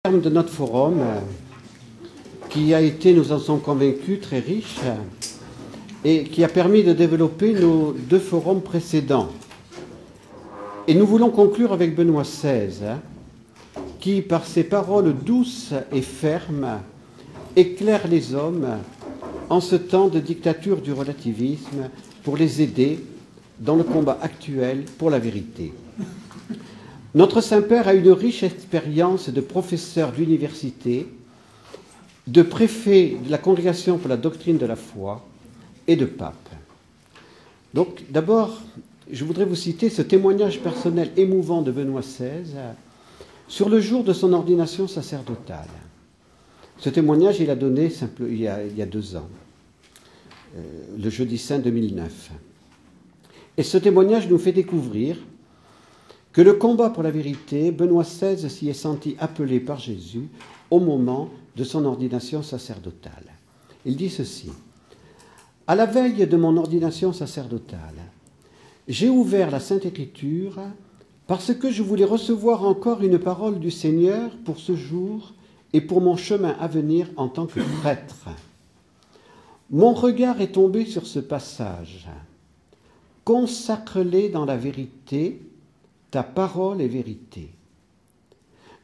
Terme de notre forum, qui a été, nous en sommes convaincus, très riche et qui a permis de développer nos deux forums précédents. Et nous voulons conclure avec Benoît XVI, qui, par ses paroles douces et fermes, éclaire les hommes en ce temps de dictature du relativisme pour les aider dans le combat actuel pour la vérité. Notre Saint-Père a une riche expérience de professeur d'université, de préfet de la Congrégation pour la doctrine de la foi et de pape. Donc, d'abord, je voudrais vous citer ce témoignage personnel émouvant de Benoît XVI sur le jour de son ordination sacerdotale. Ce témoignage, il l'a donné il y a 2 ans, le jeudi saint 2009. Et ce témoignage nous fait découvrir que le combat pour la vérité, Benoît XVI s'y est senti appelé par Jésus au moment de son ordination sacerdotale. Il dit ceci: « À la veille de mon ordination sacerdotale, j'ai ouvert la Sainte Écriture parce que je voulais recevoir encore une parole du Seigneur pour ce jour et pour mon chemin à venir en tant que prêtre. Mon regard est tombé sur ce passage. Consacre-les dans la vérité. Ta parole est vérité.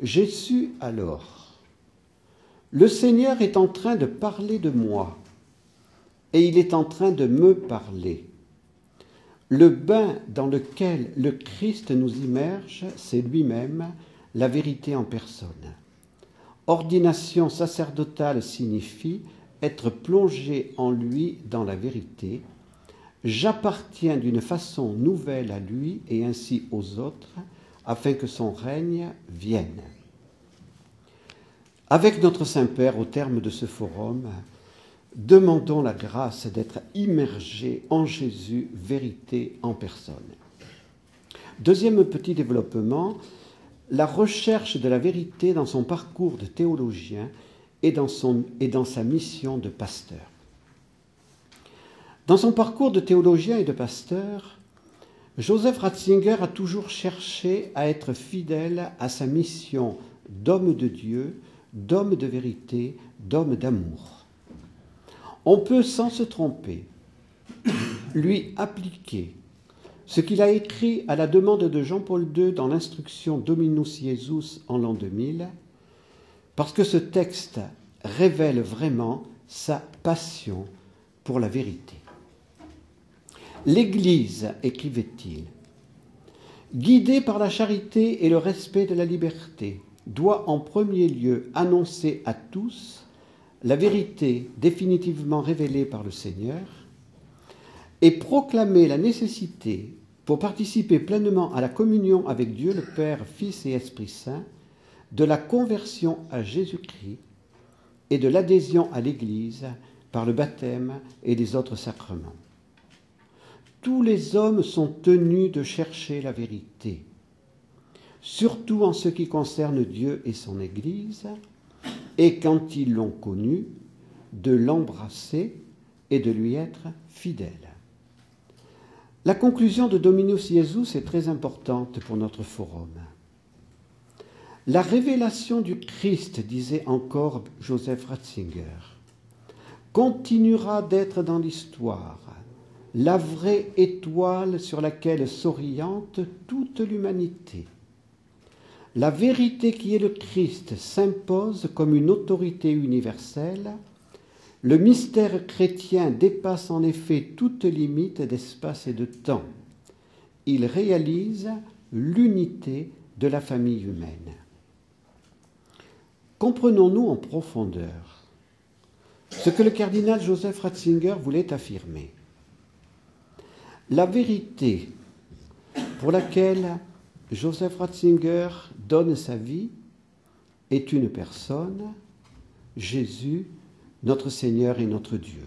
J'ai su alors, le Seigneur est en train de parler de moi et il est en train de me parler. Le bain dans lequel le Christ nous immerge, c'est lui-même la vérité en personne. Ordination sacerdotale signifie être plongé en lui dans la vérité. J'appartiens d'une façon nouvelle à lui et ainsi aux autres, afin que son règne vienne. » Avec notre Saint-Père, au terme de ce forum, demandons la grâce d'être immergés en Jésus, vérité en personne. Deuxième petit développement, la recherche de la vérité dans son parcours de théologien et dans sa mission de pasteur. Dans son parcours de théologien et de pasteur, Joseph Ratzinger a toujours cherché à être fidèle à sa mission d'homme de Dieu, d'homme de vérité, d'homme d'amour. On peut, sans se tromper, lui appliquer ce qu'il a écrit à la demande de Jean-Paul II dans l'instruction Dominus Jesus en l'an 2000, parce que ce texte révèle vraiment sa passion pour la vérité. L'Église, écrivait-il, guidée par la charité et le respect de la liberté, doit en premier lieu annoncer à tous la vérité définitivement révélée par le Seigneur et proclamer la nécessité, pour participer pleinement à la communion avec Dieu le Père, Fils et Esprit Saint, de la conversion à Jésus-Christ et de l'adhésion à l'Église par le baptême et les autres sacrements. Tous les hommes sont tenus de chercher la vérité, surtout en ce qui concerne Dieu et son Église, et quand ils l'ont connu, de l'embrasser et de lui être fidèles. La conclusion de Dominus Jesus est très importante pour notre forum. La révélation du Christ, disait encore Joseph Ratzinger, continuera d'être dans l'histoire la vraie étoile sur laquelle s'oriente toute l'humanité. La vérité qui est le Christ s'impose comme une autorité universelle. Le mystère chrétien dépasse en effet toute limite d'espace et de temps. Il réalise l'unité de la famille humaine. Comprenons-nous en profondeur ce que le cardinal Joseph Ratzinger voulait affirmer. La vérité pour laquelle Joseph Ratzinger donne sa vie est une personne, Jésus, notre Seigneur et notre Dieu.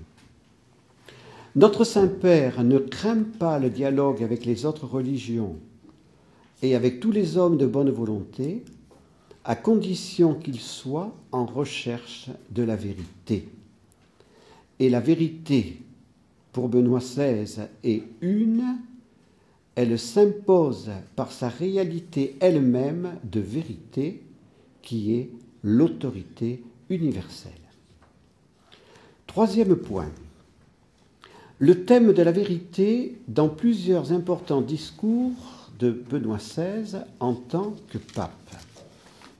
Notre Saint-Père ne craint pas le dialogue avec les autres religions et avec tous les hommes de bonne volonté, à condition qu'ils soient en recherche de la vérité. Et la vérité, pour Benoît XVI, est une, elle s'impose par sa réalité elle-même de vérité, qui est l'autorité universelle. Troisième point, le thème de la vérité dans plusieurs importants discours de Benoît XVI en tant que pape.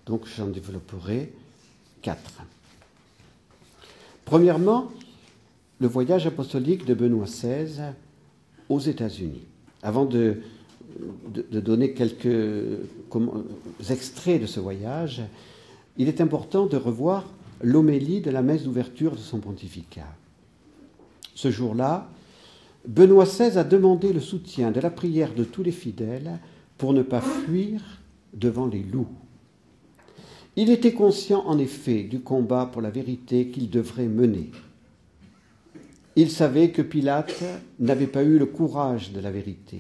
Donc j'en développerai 4. Premièrement, le voyage apostolique de Benoît XVI aux États-Unis. Avant de donner quelques extraits de ce voyage, il est important de revoir l'homélie de la messe d'ouverture de son pontificat. Ce jour-là, Benoît XVI a demandé le soutien de la prière de tous les fidèles pour ne pas fuir devant les loups. Il était conscient en effet du combat pour la vérité qu'il devrait mener. Il savait que Pilate n'avait pas eu le courage de la vérité,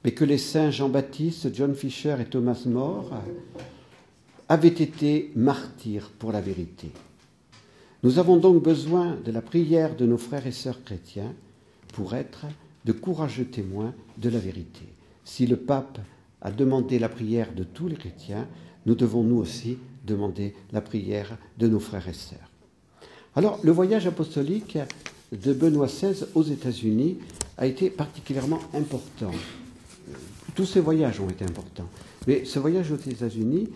mais que les saints Jean-Baptiste, John Fisher et Thomas More avaient été martyrs pour la vérité. Nous avons donc besoin de la prière de nos frères et sœurs chrétiens pour être de courageux témoins de la vérité. Si le pape a demandé la prière de tous les chrétiens, nous devons nous aussi demander la prière de nos frères et sœurs. Alors, le voyage apostolique de Benoît XVI aux États-Unis a été particulièrement important. Tous ces voyages ont été importants. Mais ce voyage aux États-Unis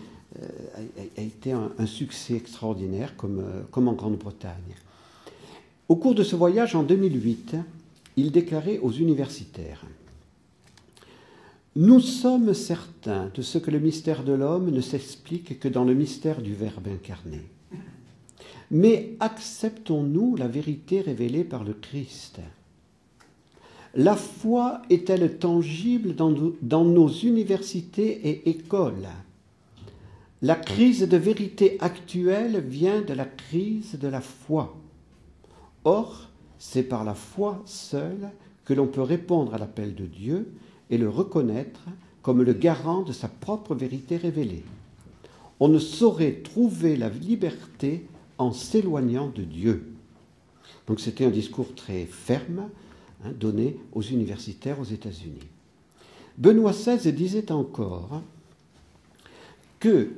a été un succès extraordinaire, comme en Grande-Bretagne. Au cours de ce voyage, en 2008, il déclarait aux universitaires « Nous sommes certains de ce que le mystère de l'homme ne s'explique que dans le mystère du Verbe incarné. Mais acceptons-nous la vérité révélée par le Christ ? La foi est-elle tangible dans nos universités et écoles ? La crise de vérité actuelle vient de la crise de la foi. Or, c'est par la foi seule que l'on peut répondre à l'appel de Dieu et le reconnaître comme le garant de sa propre vérité révélée. On ne saurait trouver la liberté en s'éloignant de Dieu. » Donc c'était un discours très ferme, donné aux universitaires aux États-Unis. Benoît XVI disait encore que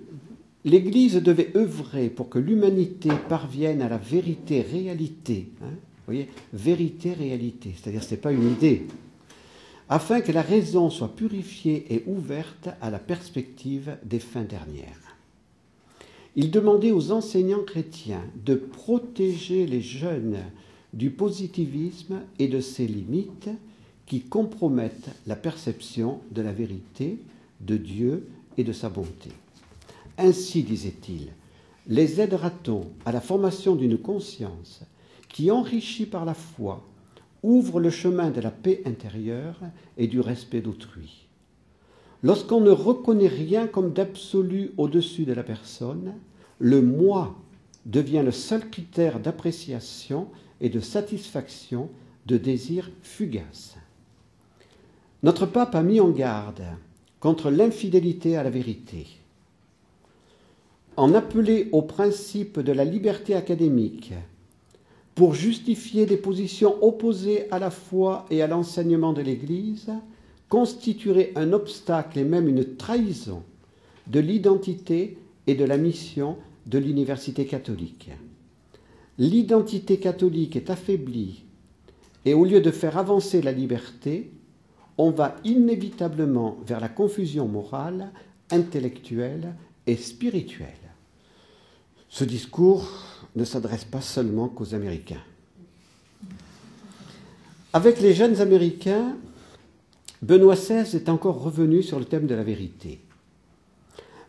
l'Église devait œuvrer pour que l'humanité parvienne à la vérité-réalité. Vous voyez, vérité-réalité, c'est-à-dire ce n'est pas une idée, afin que la raison soit purifiée et ouverte à la perspective des fins dernières. Il demandait aux enseignants chrétiens de protéger les jeunes du positivisme et de ses limites qui compromettent la perception de la vérité, de Dieu et de sa bonté. Ainsi, disait-il, les aidera-t-on à la formation d'une conscience qui, enrichie par la foi, ouvre le chemin de la paix intérieure et du respect d'autrui. Lorsqu'on ne reconnaît rien comme d'absolu au-dessus de la personne, le moi devient le seul critère d'appréciation et de satisfaction de désirs fugaces. Notre pape a mis en garde contre l'infidélité à la vérité. En appeler au principe de la liberté académique pour justifier des positions opposées à la foi et à l'enseignement de l'Église constituerait un obstacle et même une trahison de l'identité et de la mission de l'université catholique. L'identité catholique est affaiblie et au lieu de faire avancer la liberté, on va inévitablement vers la confusion morale, intellectuelle et spirituelle. Ce discours ne s'adresse pas seulement qu'aux Américains. Avec les jeunes Américains, Benoît XVI est encore revenu sur le thème de la vérité.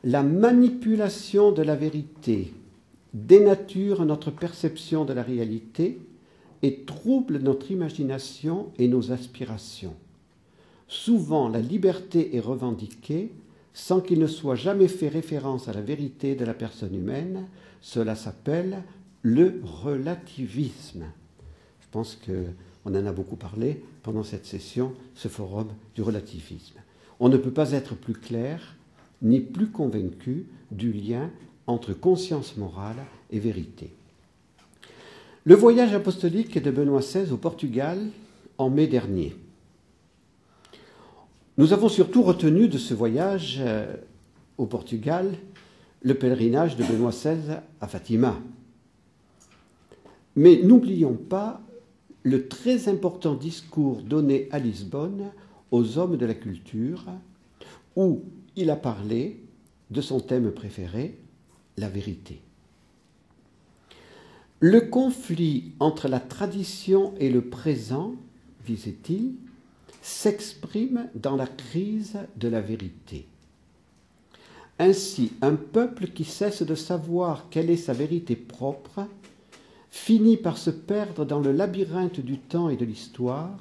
La manipulation de la vérité dénature notre perception de la réalité et trouble notre imagination et nos aspirations. Souvent, la liberté est revendiquée sans qu'il ne soit jamais fait référence à la vérité de la personne humaine. Cela s'appelle le relativisme. Je pense qu'on en a beaucoup parlé pendant cette session, ce forum du relativisme. On ne peut pas être plus clair ni plus convaincu du lien entre conscience morale et vérité. Le voyage apostolique de Benoît XVI au Portugal en mai dernier. Nous avons surtout retenu de ce voyage au Portugal le pèlerinage de Benoît XVI à Fatima. Mais n'oublions pas le très important discours donné à Lisbonne aux hommes de la culture, où il a parlé de son thème préféré, la vérité. Le conflit entre la tradition et le présent, disait-il, s'exprime dans la crise de la vérité. Ainsi, un peuple qui cesse de savoir quelle est sa vérité propre finit par se perdre dans le labyrinthe du temps et de l'histoire,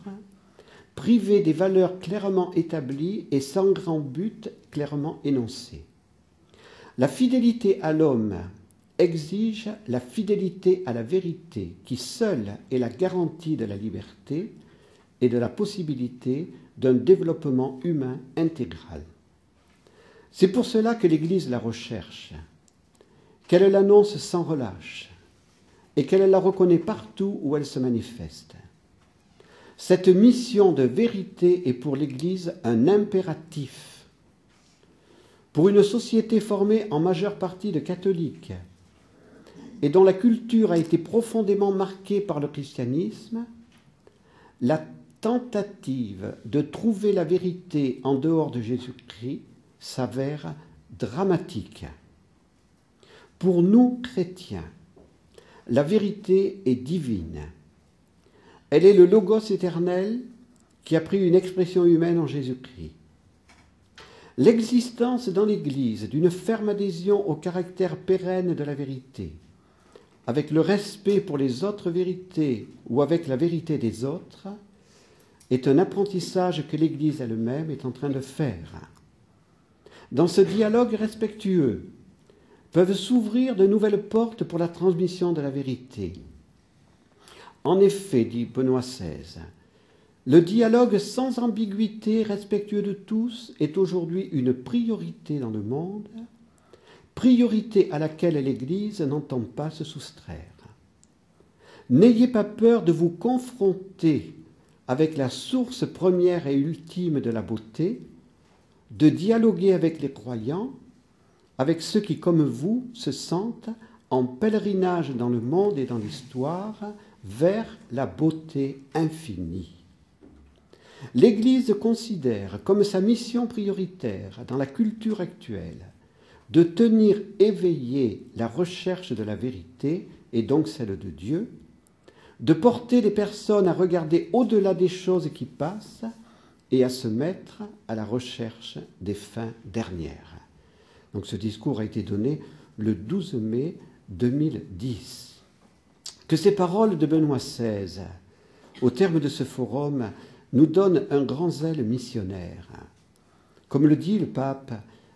privé des valeurs clairement établies et sans grand but clairement énoncé. La fidélité à l'homme exige la fidélité à la vérité, qui seule est la garantie de la liberté et de la possibilité d'un développement humain intégral. C'est pour cela que l'Église la recherche, qu'elle l'annonce sans relâche et qu'elle la reconnaît partout où elle se manifeste. Cette mission de vérité est pour l'Église un impératif. Pour une société formée en majeure partie de catholiques et dont la culture a été profondément marquée par le christianisme, la tentative de trouver la vérité en dehors de Jésus-Christ s'avère dramatique. Pour nous, chrétiens, la vérité est divine. Elle est le Logos éternel qui a pris une expression humaine en Jésus-Christ. L'existence dans l'Église d'une ferme adhésion au caractère pérenne de la vérité, avec le respect pour les autres vérités ou avec la vérité des autres, est un apprentissage que l'Église elle-même est en train de faire. Dans ce dialogue respectueux, peuvent s'ouvrir de nouvelles portes pour la transmission de la vérité. En effet, dit Benoît XVI, le dialogue sans ambiguïté, respectueux de tous, est aujourd'hui une priorité dans le monde, priorité à laquelle l'Église n'entend pas se soustraire. N'ayez pas peur de vous confronter avec la source première et ultime de la beauté, de dialoguer avec les croyants, avec ceux qui, comme vous, se sentent en pèlerinage dans le monde et dans l'histoire vers la beauté infinie. L'Église considère comme sa mission prioritaire dans la culture actuelle de tenir éveillée la recherche de la vérité, et donc celle de Dieu, de porter les personnes à regarder au-delà des choses qui passent et à se mettre à la recherche des fins dernières. Donc ce discours a été donné le 12 mai 2010. Que ces paroles de Benoît XVI, au terme de ce forum, nous donnent un grand zèle missionnaire. Comme le dit le pape,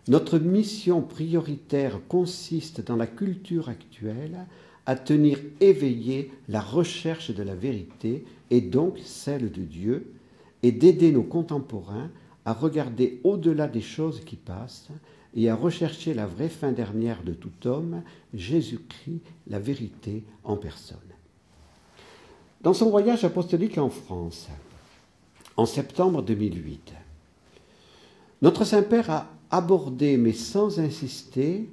notre mission prioritaire consiste dans la culture actuelle à tenir éveillée la recherche de la vérité et donc celle de Dieu, et d'aider nos contemporains à regarder au-delà des choses qui passent et à rechercher la vraie fin dernière de tout homme, Jésus-Christ, la vérité en personne. Dans son voyage apostolique en France, en septembre 2008, notre Saint-Père a abordé, mais sans insister,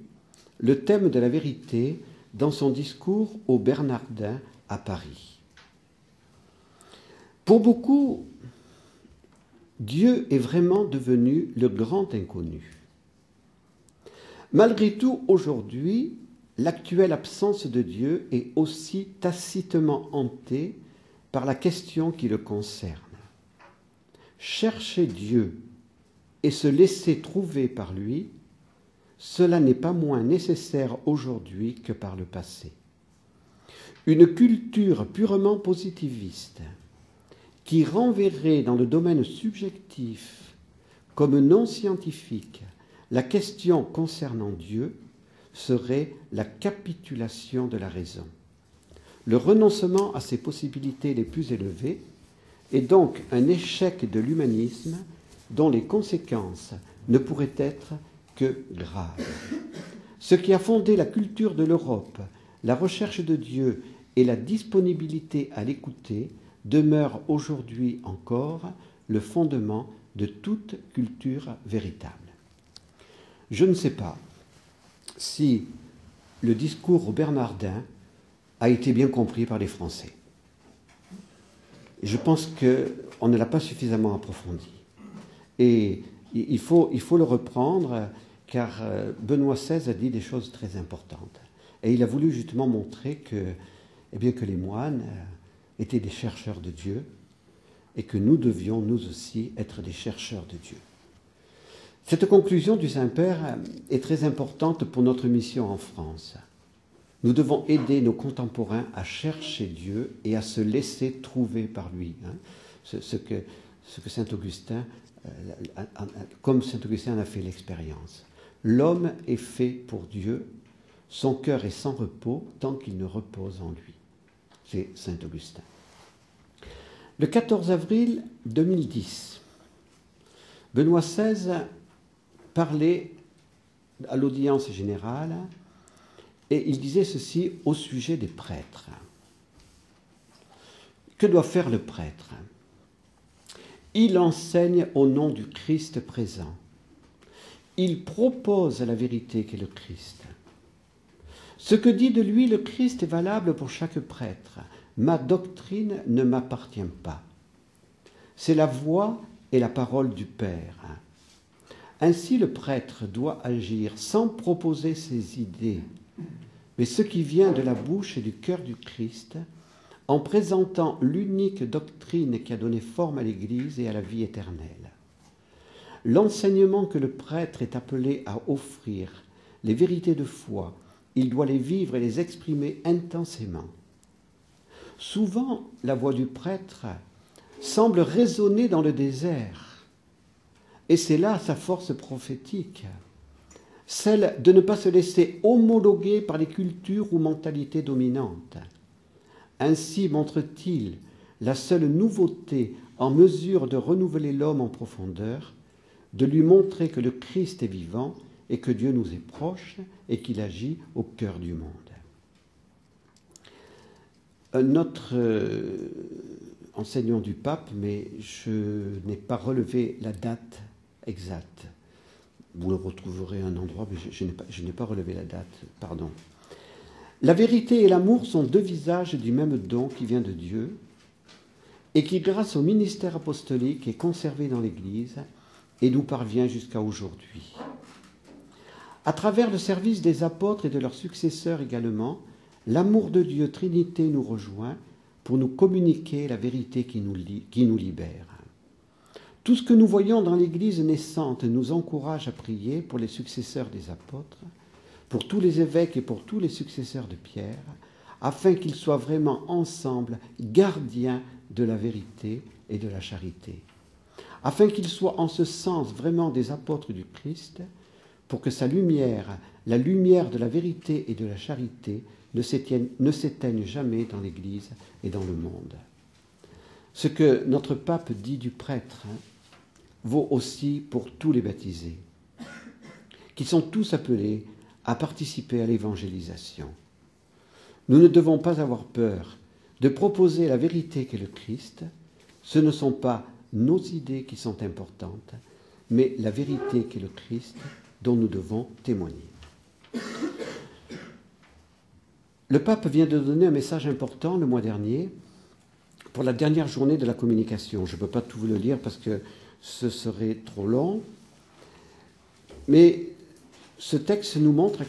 le thème de la vérité dans son discours aux Bernardins à Paris. Pour beaucoup, Dieu est vraiment devenu le grand inconnu. Malgré tout, aujourd'hui, l'actuelle absence de Dieu est aussi tacitement hantée par la question qui le concerne. Chercher Dieu et se laisser trouver par lui, cela n'est pas moins nécessaire aujourd'hui que par le passé. Une culture purement positiviste qui renverrait dans le domaine subjectif comme non scientifique la question concernant Dieu serait la capitulation de la raison. Le renoncement à ses possibilités les plus élevées est donc un échec de l'humanisme dont les conséquences ne pourraient être que graves. Ce qui a fondé la culture de l'Europe, la recherche de Dieu et la disponibilité à l'écouter demeure aujourd'hui encore le fondement de toute culture véritable. Je ne sais pas si le discours aux Bernardins a été bien compris par les Français. Je pense qu'on ne l'a pas suffisamment approfondi. Et il faut le reprendre, car Benoît XVI a dit des choses très importantes. Et il a voulu justement montrer que les moines étaient des chercheurs de Dieu, et que nous devions, nous aussi, être des chercheurs de Dieu. Cette conclusion du Saint-Père est très importante pour notre mission en France. Nous devons aider nos contemporains à chercher Dieu et à se laisser trouver par lui. Ce que Saint Augustin, comme Saint Augustin en a fait l'expérience. L'homme est fait pour Dieu, son cœur est sans repos tant qu'il ne repose en lui. C'est Saint Augustin. Le 14 avril 2010, Benoît XVI parlait à l'audience générale et il disait ceci au sujet des prêtres. Que doit faire le prêtre ? Il enseigne au nom du Christ présent. Il propose la vérité qu'est le Christ. Ce que dit de lui le Christ est valable pour chaque prêtre. Ma doctrine ne m'appartient pas. C'est la voix et la parole du Père. Ainsi le prêtre doit agir sans proposer ses idées, mais ce qui vient de la bouche et du cœur du Christ, en présentant l'unique doctrine qui a donné forme à l'Église et à la vie éternelle. L'enseignement que le prêtre est appelé à offrir, les vérités de foi, il doit les vivre et les exprimer intensément. Souvent, la voix du prêtre semble résonner dans le désert, et c'est là sa force prophétique, celle de ne pas se laisser homologuer par les cultures ou mentalités dominantes. Ainsi montre-t-il la seule nouveauté en mesure de renouveler l'homme en profondeur, de lui montrer que le Christ est vivant et que Dieu nous est proche et qu'il agit au cœur du monde. Un autre enseignant du pape, mais je n'ai pas relevé la date exacte. Vous le retrouverez à un endroit, mais je n'ai pas relevé la date, pardon. La vérité et l'amour sont deux visages du même don qui vient de Dieu et qui, grâce au ministère apostolique, est conservé dans l'Église et nous parvient jusqu'à aujourd'hui. À travers le service des apôtres et de leurs successeurs également, l'amour de Dieu Trinité nous rejoint pour nous communiquer la vérité qui nous libère. Tout ce que nous voyons dans l'Église naissante nous encourage à prier pour les successeurs des apôtres, pour tous les évêques et pour tous les successeurs de Pierre, afin qu'ils soient vraiment ensemble gardiens de la vérité et de la charité, afin qu'ils soient en ce sens vraiment des apôtres du Christ, pour que sa lumière, la lumière de la vérité et de la charité, ne s'éteigne jamais dans l'Église et dans le monde. Ce que notre pape dit du prêtre vaut aussi pour tous les baptisés, qui sont tous appelés à participer à l'évangélisation. Nous ne devons pas avoir peur de proposer la vérité qu'est le Christ. Ce ne sont pas nos idées qui sont importantes, mais la vérité qu'est le Christ dont nous devons témoigner. Le pape vient de donner un message important le mois dernier pour la dernière journée de la communication. Je ne peux pas tout vous le lire parce que ce serait trop long, mais ce texte nous montre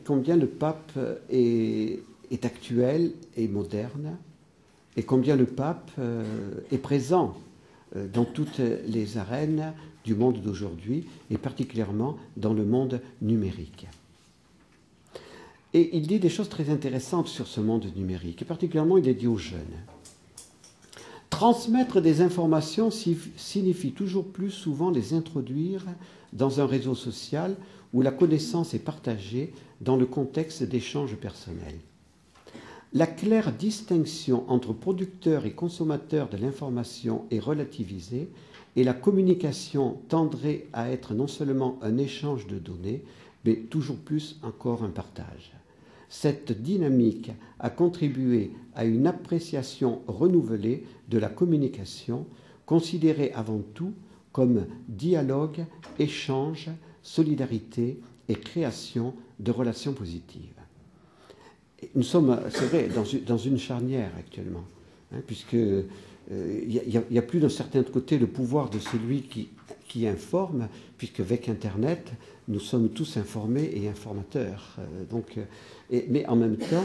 combien le pape est actuel et moderne, et combien le pape est présent dans toutes les arènes du monde d'aujourd'hui, et particulièrement dans le monde numérique. Et il dit des choses très intéressantes sur ce monde numérique, et particulièrement il est dit aux jeunes. Transmettre des informations signifie toujours plus souvent les introduire dans un réseau social où la connaissance est partagée dans le contexte d'échanges personnels. La claire distinction entre producteurs et consommateurs de l'information est relativisée et la communication tendrait à être non seulement un échange de données, mais toujours plus encore un partage. Cette dynamique a contribué à une appréciation renouvelée de la communication, considérée avant tout comme dialogue, échange, solidarité et création de relations positives. Et nous sommes, c'est vrai, dans une charnière actuellement, hein, puisque il y a plus d'un certain côté le pouvoir de celui qui informe, puisque avec Internet, nous sommes tous informés et informateurs. Mais en même temps,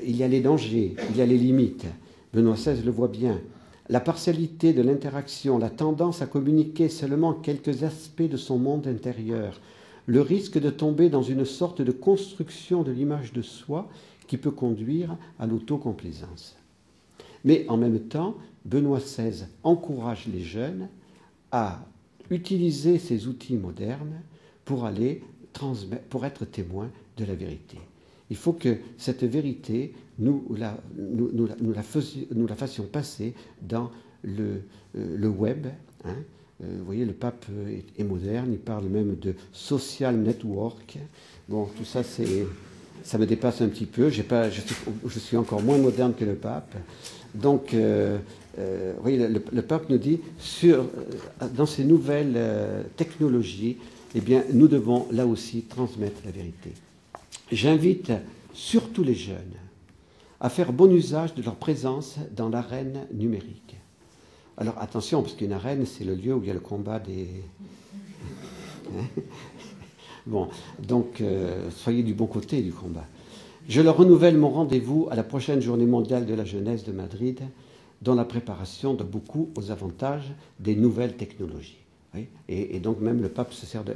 il y a les dangers, il y a les limites. Benoît XVI le voit bien. La partialité de l'interaction, la tendance à communiquer seulement quelques aspects de son monde intérieur, le risque de tomber dans une sorte de construction de l'image de soi qui peut conduire à l'autocomplaisance. Mais en même temps, Benoît XVI encourage les jeunes à utiliser ces outils modernes pour être témoins de la vérité. Il faut que cette vérité, nous la fassions passer dans le web. Hein. Vous voyez, le pape est moderne, il parle même de social network. Bon, tout ça, ça me dépasse un petit peu. Je suis encore moins moderne que le pape. Donc, vous voyez, le pape nous dit, dans ces nouvelles technologies, eh bien, nous devons là aussi transmettre la vérité. J'invite surtout les jeunes à faire bon usage de leur présence dans l'arène numérique. Alors attention, parce qu'une arène, c'est le lieu où il y a le combat des... Bon, donc soyez du bon côté du combat. Je leur renouvelle mon rendez-vous à la prochaine journée mondiale de la jeunesse de Madrid, dont la préparation doit beaucoup aux avantages des nouvelles technologies. Oui, et donc même le pape se sert de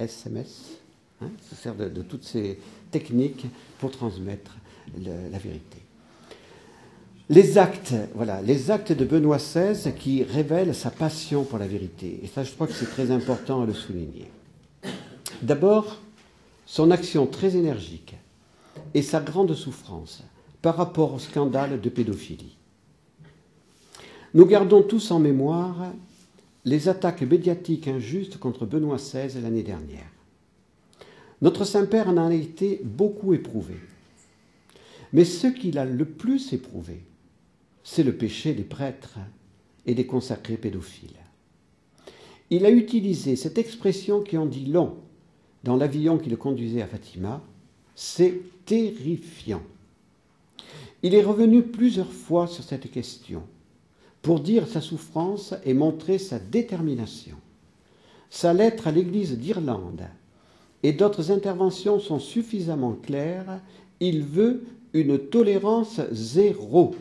SMS, hein, se sert de toutes ces techniques pour transmettre la vérité. Les actes de Benoît XVI qui révèlent sa passion pour la vérité. Et ça, je crois que c'est très important à le souligner. D'abord, son action très énergique et sa grande souffrance par rapport au scandale de pédophilie. Nous gardons tous en mémoire les attaques médiatiques injustes contre Benoît XVI l'année dernière. Notre Saint-Père en a été beaucoup éprouvé. Mais ce qu'il a le plus éprouvé, c'est le péché des prêtres et des consacrés pédophiles. Il a utilisé cette expression qui en dit long dans l'avion qui le conduisait à Fatima, c'est terrifiant. Il est revenu plusieurs fois sur cette question pour dire sa souffrance et montrer sa détermination. Sa lettre à l'Église d'Irlande et d'autres interventions sont suffisamment claires. Il veut une tolérance zéro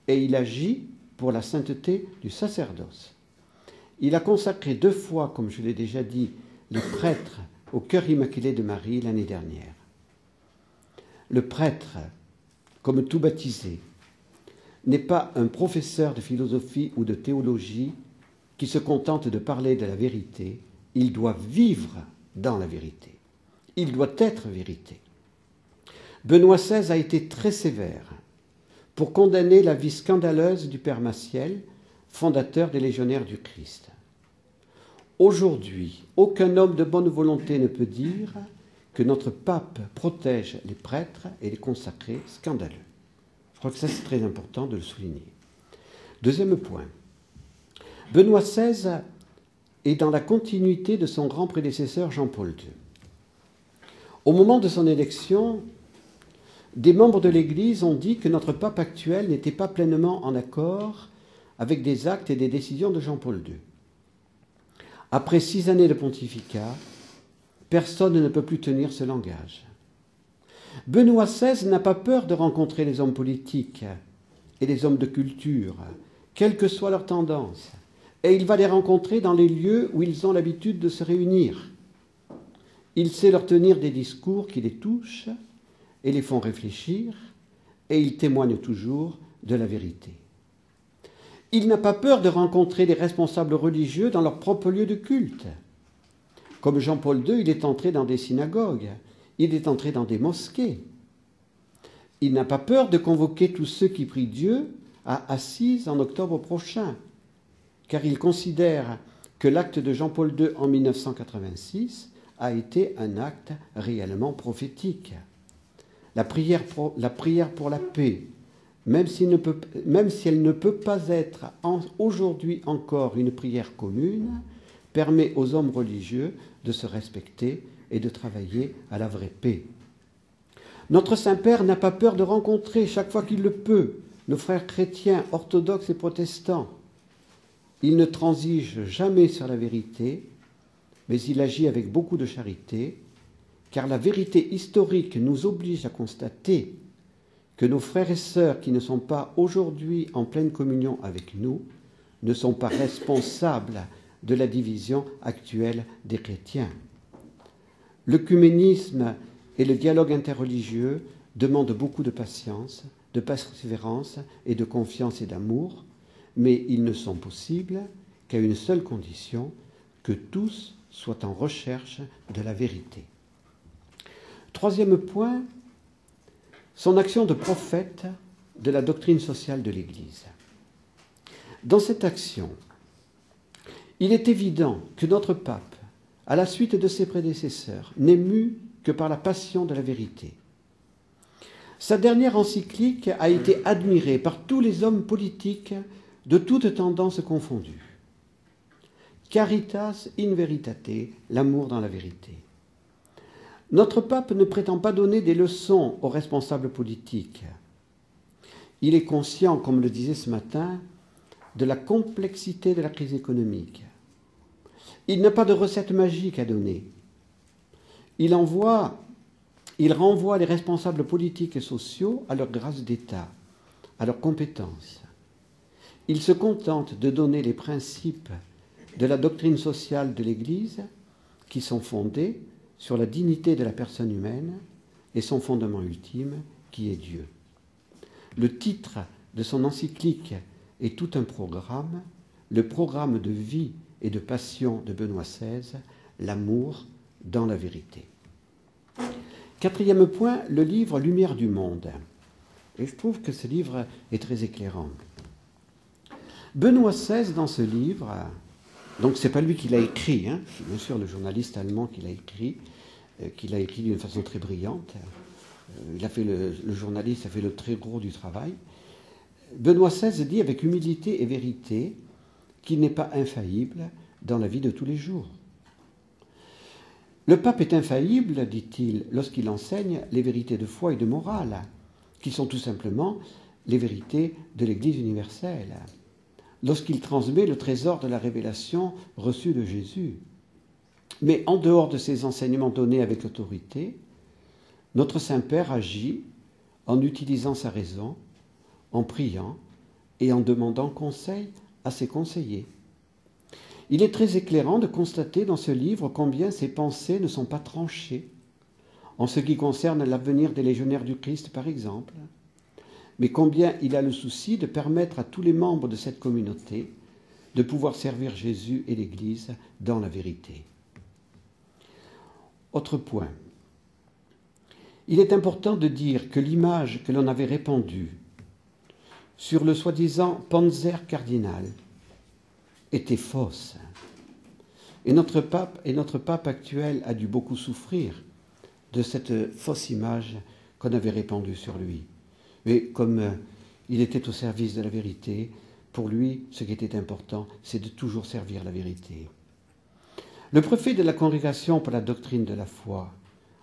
et il agit pour la sainteté du sacerdoce. Il a consacré 2 fois, comme je l'ai déjà dit, les prêtres au cœur immaculé de Marie l'année dernière. Le prêtre, comme tout baptisé, n'est pas un professeur de philosophie ou de théologie qui se contente de parler de la vérité. Il doit vivre dans la vérité. Il doit être vérité. Benoît XVI a été très sévère pour condamner la vie scandaleuse du Père Maciel, fondateur des Légionnaires du Christ. Aujourd'hui, aucun homme de bonne volonté ne peut dire que notre pape protège les prêtres et les consacrés scandaleux. Je crois que ça, c'est très important de le souligner. Deuxième point. Benoît XVI est dans la continuité de son grand prédécesseur Jean-Paul II. Au moment de son élection, des membres de l'Église ont dit que notre pape actuel n'était pas pleinement en accord avec des actes et des décisions de Jean-Paul II. Après 6 années de pontificat, personne ne peut plus tenir ce langage. Benoît XVI n'a pas peur de rencontrer les hommes politiques et les hommes de culture, quelle que soit leur tendance, et il va les rencontrer dans les lieux où ils ont l'habitude de se réunir. Il sait leur tenir des discours qui les touchent et les font réfléchir, et il témoigne toujours de la vérité. Il n'a pas peur de rencontrer des responsables religieux dans leur propre lieu de culte. Comme Jean-Paul II, il est entré dans des synagogues, il est entré dans des mosquées. Il n'a pas peur de convoquer tous ceux qui prient Dieu à Assise en octobre prochain, car il considère que l'acte de Jean-Paul II en 1986 a été un acte réellement prophétique. La prière pour la paix, même si elle ne peut pas être aujourd'hui encore une prière commune, permet aux hommes religieux de se respecter et de travailler à la vraie paix. Notre Saint-Père n'a pas peur de rencontrer, chaque fois qu'il le peut, nos frères chrétiens, orthodoxes et protestants. Il ne transige jamais sur la vérité, mais il agit avec beaucoup de charité, car la vérité historique nous oblige à constater que nos frères et sœurs qui ne sont pas aujourd'hui en pleine communion avec nous ne sont pas responsables de la division actuelle des chrétiens. L'œcuménisme et le dialogue interreligieux demandent beaucoup de patience, de persévérance et de confiance et d'amour, mais ils ne sont possibles qu'à une seule condition, que tous soient en recherche de la vérité. Troisième point, son action de prophète de la doctrine sociale de l'Église. Dans cette action, il est évident que notre pape, à la suite de ses prédécesseurs, n'est mu que par la passion de la vérité. Sa dernière encyclique a été admirée par tous les hommes politiques de toutes tendances confondues. Caritas in veritate, l'amour dans la vérité. Notre pape ne prétend pas donner des leçons aux responsables politiques. Il est conscient, comme le disait ce matin, de la complexité de la crise économique. Il n'a pas de recette magique à donner. Il renvoie les responsables politiques et sociaux à leur grâce d'État, à leurs compétences. Il se contente de donner les principes de la doctrine sociale de l'Église qui sont fondés sur la dignité de la personne humaine et son fondement ultime qui est Dieu. Le titre de son encyclique est tout un programme, le programme de vie et de passion de Benoît XVI, l'amour dans la vérité. Quatrième point, le livre Lumière du monde. Et je trouve que ce livre est très éclairant. Benoît XVI, dans ce livre, donc c'est pas lui qui l'a écrit, c'est bien sûr le journaliste allemand qui l'a écrit d'une façon très brillante. Le journaliste a fait le très gros du travail. Benoît XVI dit avec humilité et vérité qu'il n'est pas infaillible dans la vie de tous les jours. Le pape est infaillible, dit-il, lorsqu'il enseigne les vérités de foi et de morale, qui sont tout simplement les vérités de l'Église universelle, lorsqu'il transmet le trésor de la révélation reçue de Jésus. Mais en dehors de ces enseignements donnés avec autorité, notre Saint-Père agit en utilisant sa raison, en priant et en demandant conseil à ses conseillers. Il est très éclairant de constater dans ce livre combien ses pensées ne sont pas tranchées, en ce qui concerne l'avenir des légionnaires du Christ par exemple, mais combien il a le souci de permettre à tous les membres de cette communauté de pouvoir servir Jésus et l'Église dans la vérité. Autre point. Il est important de dire que l'image que l'on avait répandue sur le soi-disant Panzer cardinal était fausse. Et notre pape actuel a dû beaucoup souffrir de cette fausse image qu'on avait répandue sur lui. Mais comme il était au service de la vérité, pour lui, ce qui était important, c'est de toujours servir la vérité. Le préfet de la Congrégation pour la doctrine de la foi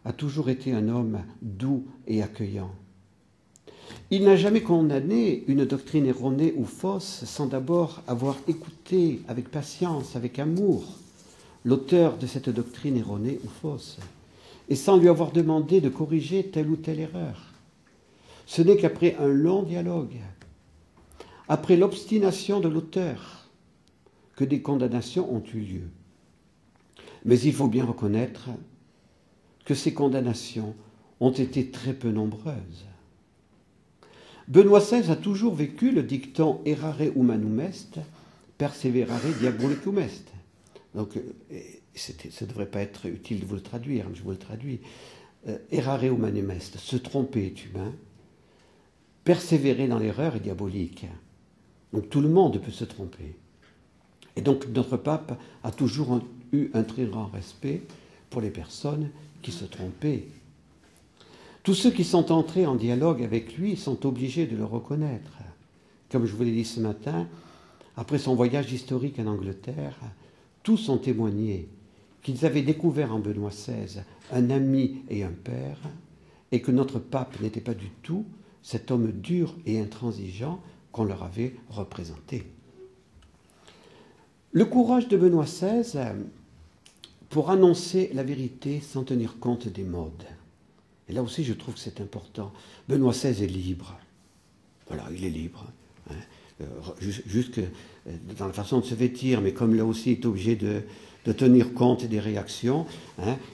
a toujours été un homme doux et accueillant. Il n'a jamais condamné une doctrine erronée ou fausse sans d'abord avoir écouté avec patience, avec amour, l'auteur de cette doctrine erronée ou fausse, et sans lui avoir demandé de corriger telle ou telle erreur. Ce n'est qu'après un long dialogue, après l'obstination de l'auteur, que des condamnations ont eu lieu. Mais il faut bien reconnaître que ces condamnations ont été très peu nombreuses. Benoît XVI a toujours vécu le dicton « errare humanum est, perseverare diabolicum est ». Donc, ça ne devrait pas être utile de vous le traduire, je vous le traduis. Errare humanum est, se tromper est humain, persévérer dans l'erreur est diabolique. Donc tout le monde peut se tromper. Et donc notre pape a toujours eu un très grand respect pour les personnes qui se trompaient. Tous ceux qui sont entrés en dialogue avec lui sont obligés de le reconnaître. Comme je vous l'ai dit ce matin, après son voyage historique en Angleterre, tous ont témoigné qu'ils avaient découvert en Benoît XVI un ami et un père, et que notre pape n'était pas du tout cet homme dur et intransigeant qu'on leur avait représenté. Le courage de Benoît XVI pour annoncer la vérité sans tenir compte des modes. Et là aussi, je trouve que c'est important. Benoît XVI est libre. Voilà, il est libre. Jusque dans la façon de se vêtir, mais comme là aussi il est obligé de tenir compte des réactions.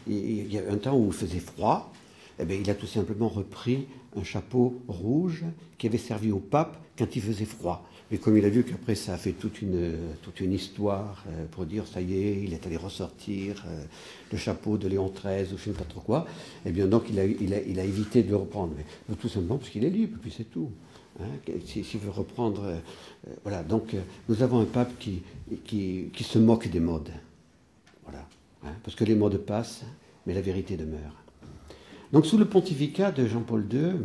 Il y a un temps où il faisait froid, eh bien, il a tout simplement repris un chapeau rouge qui avait servi au pape quand il faisait froid. Mais comme il a vu qu'après ça a fait toute une histoire pour dire ça y est, il est allé ressortir le chapeau de Léon XIII ou je ne sais pas trop quoi, eh bien donc il a évité de le reprendre. Mais tout simplement parce qu'il est libre, puis c'est tout. S'il veut reprendre... voilà, donc nous avons un pape qui se moque des modes. Voilà. Parce que les modes passent, mais la vérité demeure. Donc sous le pontificat de Jean-Paul II,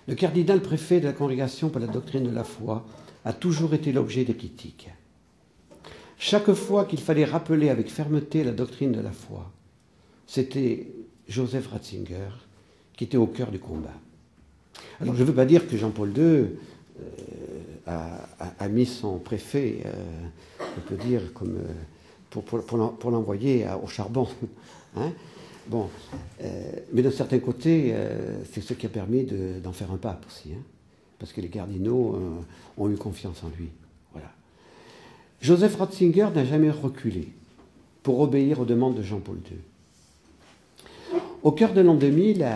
le cardinal préfet de la Congrégation pour la doctrine de la foi a toujours été l'objet des critiques. Chaque fois qu'il fallait rappeler avec fermeté la doctrine de la foi, c'était Joseph Ratzinger qui était au cœur du combat. Alors je ne veux pas dire que Jean-Paul II a mis son préfet, on peut dire, comme, pour l'envoyer au charbon. Bon, mais d'un certain côté, c'est ce qui a permis d'en faire un pape aussi, parce que les cardinaux ont eu confiance en lui. Voilà. Joseph Ratzinger n'a jamais reculé pour obéir aux demandes de Jean-Paul II. Au cœur de l'an 2000,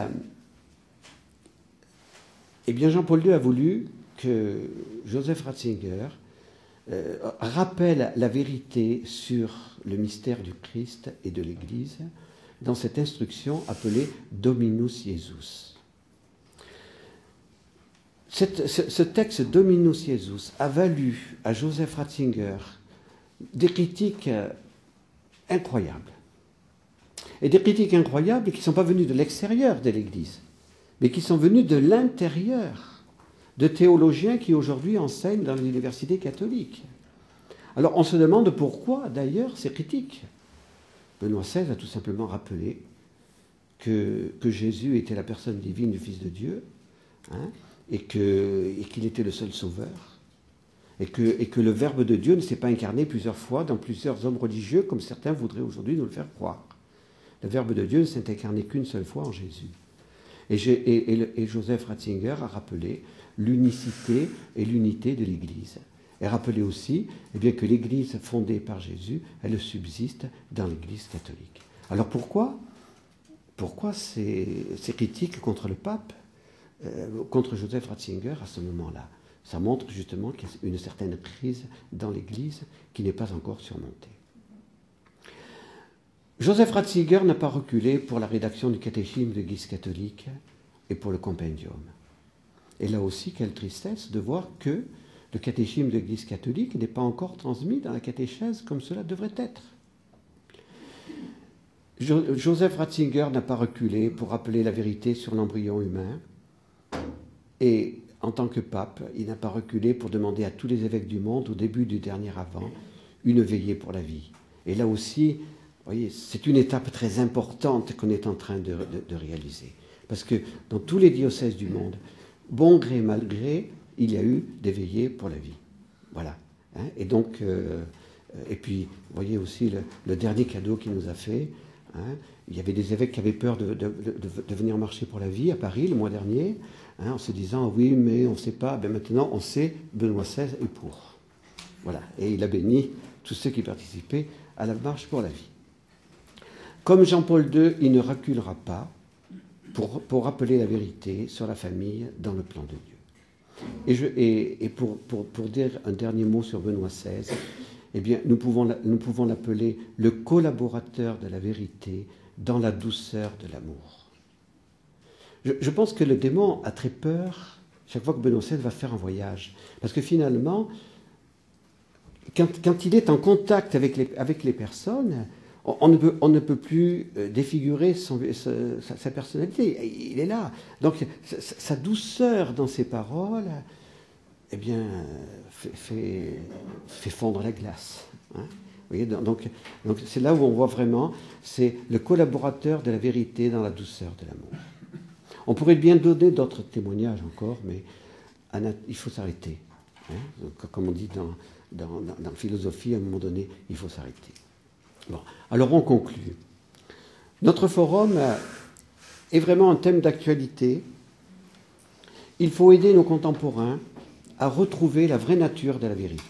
eh bien Jean-Paul II a voulu que Joseph Ratzinger rappelle la vérité sur le mystère du Christ et de l'Église dans cette instruction appelée Dominus Jesus. Ce texte Dominus Jesus a valu à Joseph Ratzinger des critiques incroyables. Et des critiques incroyables qui ne sont pas venues de l'extérieur de l'Église, mais qui sont venues de l'intérieur, de théologiens qui aujourd'hui enseignent dans l'université catholique. Alors on se demande pourquoi d'ailleurs ces critiques. Benoît XVI a tout simplement rappelé que Jésus était la personne divine du Fils de Dieu, et qu'il était le seul sauveur, et que le Verbe de Dieu ne s'est pas incarné plusieurs fois dans plusieurs hommes religieux, comme certains voudraient aujourd'hui nous le faire croire. Le Verbe de Dieu ne s'est incarné qu'une seule fois en Jésus. Et Joseph Ratzinger a rappelé l'unicité et l'unité de l'Église. Et rappeler aussi que l'Église fondée par Jésus, elle subsiste dans l'Église catholique. Alors pourquoi ces critiques contre le pape, contre Joseph Ratzinger à ce moment-là? Ça montre justement qu'il y a une certaine crise dans l'Église qui n'est pas encore surmontée. Joseph Ratzinger n'a pas reculé pour la rédaction du catéchisme de l'Église catholique et pour le compendium. Et là aussi, quelle tristesse de voir que le catéchisme de l'Église catholique n'est pas encore transmis dans la catéchèse comme cela devrait être. Joseph Ratzinger n'a pas reculé pour rappeler la vérité sur l'embryon humain. Et en tant que pape, il n'a pas reculé pour demander à tous les évêques du monde, au début du dernier Avent, une veillée pour la vie. Et là aussi, vous voyez, c'est une étape très importante qu'on est en train de réaliser. Parce que dans tous les diocèses du monde, bon gré, mal gré, il y a eu des veillées pour la vie. Voilà. Et donc, et puis, vous voyez aussi le dernier cadeau qu'il nous a fait. Il y avait des évêques qui avaient peur de venir marcher pour la vie à Paris le mois dernier, en se disant oui, mais on ne sait pas. Ben maintenant, on sait, Benoît XVI est pour. Voilà. Et il a béni tous ceux qui participaient à la marche pour la vie. Comme Jean-Paul II, il ne reculera pas pour rappeler la vérité sur la famille dans le plan de Dieu. Et pour dire un dernier mot sur Benoît XVI, eh bien, nous pouvons l'appeler le collaborateur de la vérité dans la douceur de l'amour. Je pense que le démon a très peur chaque fois que Benoît XVI va faire un voyage. Parce que finalement, quand il est en contact avec les personnes, on ne peut plus défigurer sa personnalité. Il est là. Donc, sa douceur dans ses paroles, eh bien, fait fondre la glace. Vous voyez, donc c'est là où on voit vraiment, c'est le collaborateur de la vérité dans la douceur de l'amour. On pourrait bien donner d'autres témoignages encore, mais il faut s'arrêter. Hein. Comme on dit dans philosophie, à un moment donné, il faut s'arrêter. Bon, alors on conclut. Notre forum est vraiment un thème d'actualité. Il faut aider nos contemporains à retrouver la vraie nature de la vérité.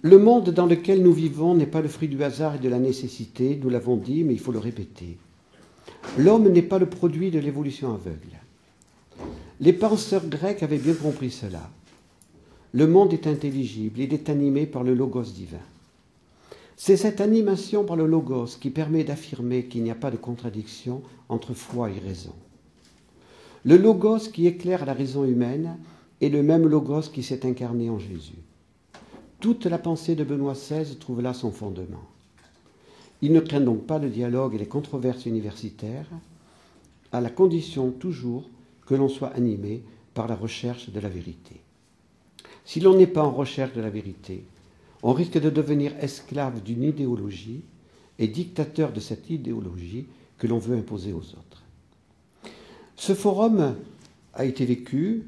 Le monde dans lequel nous vivons n'est pas le fruit du hasard et de la nécessité, nous l'avons dit, mais il faut le répéter. L'homme n'est pas le produit de l'évolution aveugle. Les penseurs grecs avaient bien compris cela. Le monde est intelligible, il est animé par le logos divin. C'est cette animation par le logos qui permet d'affirmer qu'il n'y a pas de contradiction entre foi et raison. Le logos qui éclaire la raison humaine est le même logos qui s'est incarné en Jésus. Toute la pensée de Benoît XVI trouve là son fondement. Il ne craint donc pas le dialogue et les controverses universitaires, à la condition toujours que l'on soit animé par la recherche de la vérité. Si l'on n'est pas en recherche de la vérité, on risque de devenir esclave d'une idéologie et dictateur de cette idéologie que l'on veut imposer aux autres. Ce forum a été vécu,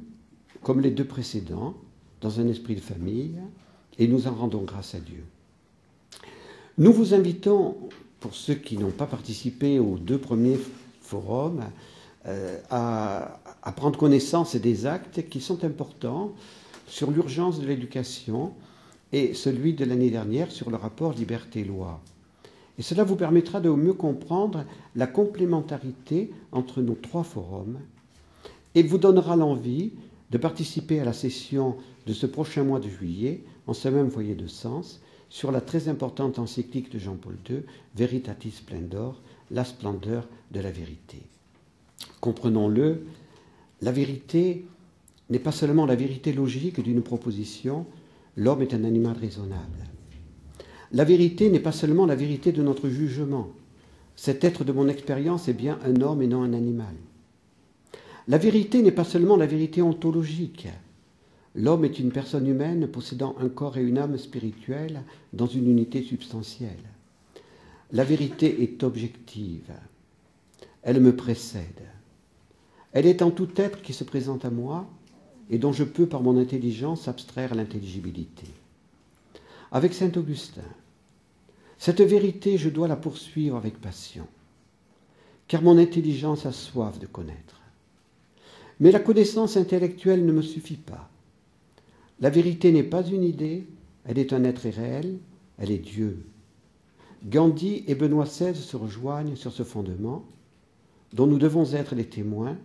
comme les deux précédents, dans un esprit de famille, et nous en rendons grâce à Dieu. Nous vous invitons, pour ceux qui n'ont pas participé aux deux premiers forums, à prendre connaissance des actes qui sont importants sur l'urgence de l'éducation et celui de l'année dernière sur le rapport liberté-loi. Et cela vous permettra de mieux comprendre la complémentarité entre nos trois forums et vous donnera l'envie de participer à la session de ce prochain mois de juillet, en ce même foyer de Sens, sur la très importante encyclique de Jean-Paul II, Veritatis Splendor, la splendeur de la vérité. Comprenons-le, la vérité n'est pas seulement la vérité logique d'une proposition, l'homme est un animal raisonnable. La vérité n'est pas seulement la vérité de notre jugement, cet être de mon expérience est bien un homme et non un animal. La vérité n'est pas seulement la vérité ontologique. L'homme est une personne humaine possédant un corps et une âme spirituelle dans une unité substantielle. La vérité est objective. Elle me précède. Elle est en tout être qui se présente à moi et dont je peux, par mon intelligence, abstraire l'intelligibilité. Avec saint Augustin, cette vérité, je dois la poursuivre avec passion, car mon intelligence a soif de connaître. Mais la connaissance intellectuelle ne me suffit pas. La vérité n'est pas une idée, elle est un être réel, elle est Dieu. Gandhi et Benoît XVI se rejoignent sur ce fondement, dont nous devons être les témoins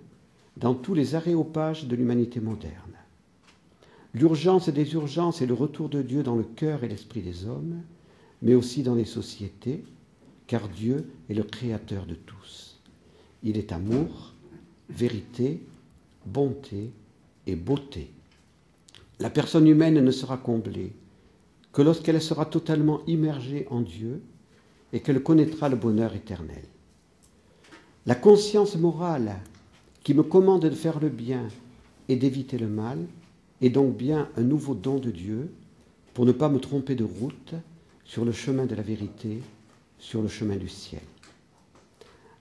dans tous les aréopages de l'humanité moderne. L'urgence des urgences est le retour de Dieu dans le cœur et l'esprit des hommes, mais aussi dans les sociétés, car Dieu est le créateur de tous. Il est amour, vérité, bonté et beauté. La personne humaine ne sera comblée que lorsqu'elle sera totalement immergée en Dieu et qu'elle connaîtra le bonheur éternel. La conscience morale qui me commande de faire le bien et d'éviter le mal est donc bien un nouveau don de Dieu pour ne pas me tromper de route sur le chemin de la vérité, sur le chemin du ciel.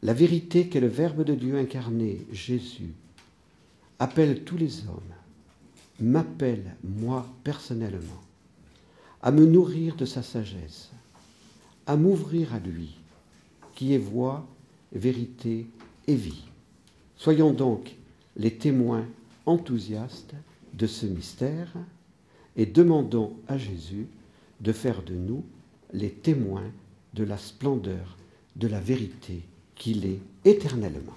La vérité qu'est le Verbe de Dieu incarné, Jésus, appelle tous les hommes, m'appelle, moi, personnellement, à me nourrir de sa sagesse, à m'ouvrir à lui, qui est voie, vérité et vie. Soyons donc les témoins enthousiastes de ce mystère et demandons à Jésus de faire de nous les témoins de la splendeur de la vérité qu'il est éternellement.